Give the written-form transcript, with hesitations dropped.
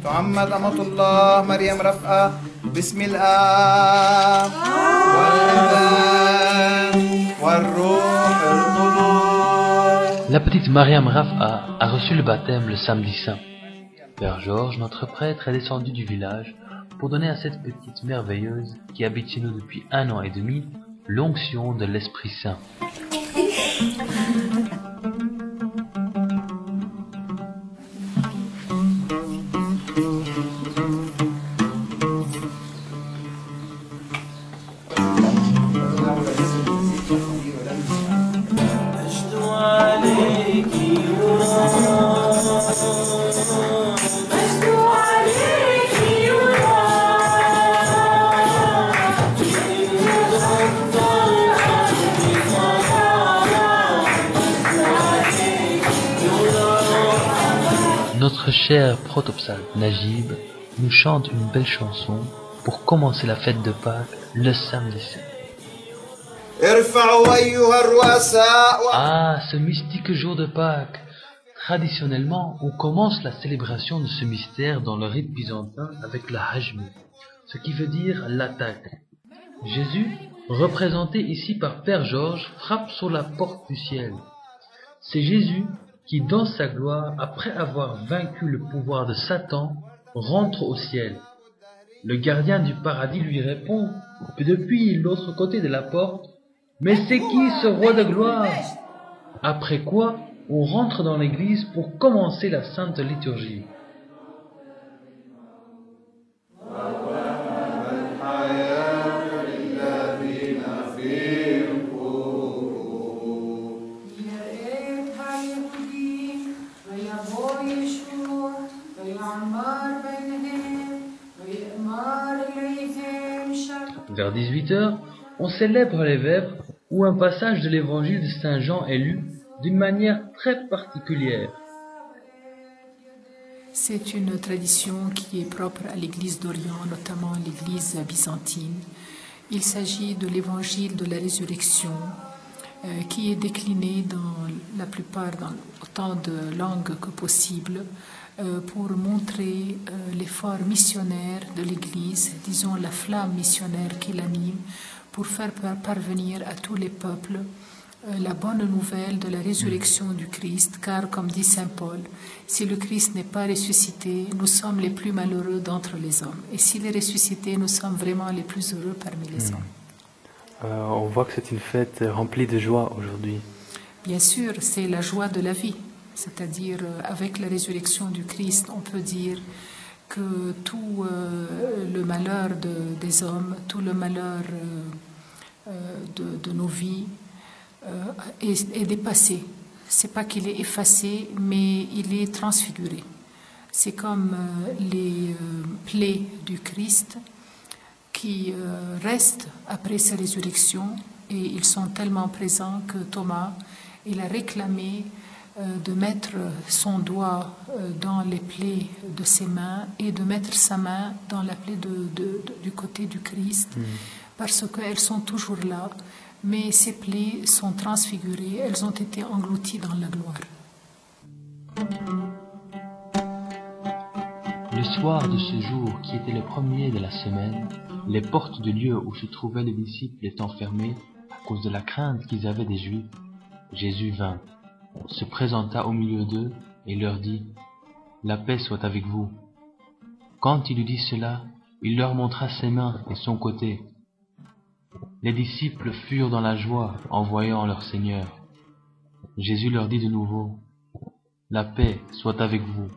محمد أمة الله مريم رفقة بسم الآب والابن والروح القدس. La petite Mariam Raf'a a reçu le baptême le samedi saint. Père Georges, notre prêtre, est descendu du village pour donner à cette petite merveilleuse qui habite chez nous depuis 1 an et demi l'onction de l'Esprit Saint. Notre cher protopsal Najib nous chante une belle chanson pour commencer la fête de Pâques le samedi saint. Ah, ce mystique jour de Pâques! Traditionnellement, on commence la célébration de ce mystère dans le rite byzantin avec la hajmi, ce qui veut dire l'attaque. Jésus, représenté ici par Père Georges, frappe sur la porte du ciel. C'est Jésus qui, dans sa gloire, après avoir vaincu le pouvoir de Satan, rentre au ciel. Le gardien du paradis lui répond, depuis l'autre côté de la porte, « Mais c'est qui ce roi de gloire ?» Après quoi, on rentre dans l'église pour commencer la sainte liturgie. Vers 18h, on célèbre les vêpres où un passage de l'évangile de Saint Jean est lu d'une manière très particulière. C'est une tradition qui est propre à l'Église d'Orient, notamment l'Église byzantine. Il s'agit de l'évangile de la résurrection qui est décliné dans la plupart, dans autant de langues que possible, pour montrer l'effort missionnaire de l'Église, disons la flamme missionnaire qui l'anime, pour faire parvenir à tous les peuples la bonne nouvelle de la résurrection du Christ, car comme dit Saint Paul, si le Christ n'est pas ressuscité, nous sommes les plus malheureux d'entre les hommes. Et s'il est ressuscité, nous sommes vraiment les plus heureux parmi les hommes. On voit que c'est une fête remplie de joie aujourd'hui. Bien sûr, c'est la joie de la vie. C'est-à-dire, avec la résurrection du Christ, on peut dire que tout le malheur des hommes, tout le malheur de nos vies est dépassé. C'est pas qu'il est effacé, mais il est transfiguré. C'est comme les plaies du Christ qui restent après sa résurrection, et ils sont tellement présents que Thomas, il a réclamé de mettre son doigt dans les plaies de ses mains et de mettre sa main dans la plaie du côté du Christ, parce qu'elles sont toujours là, mais ces plaies sont transfigurées, elles ont été englouties dans la gloire. Le soir de ce jour, qui était le premier de la semaine, les portes du lieu où se trouvaient les disciples étant fermées à cause de la crainte qu'ils avaient des Juifs, Jésus vint, se présenta au milieu d'eux et leur dit « La paix soit avec vous ». Quand il eut dit cela, il leur montra ses mains et son côté. Les disciples furent dans la joie en voyant leur Seigneur. Jésus leur dit de nouveau « La paix soit avec vous ».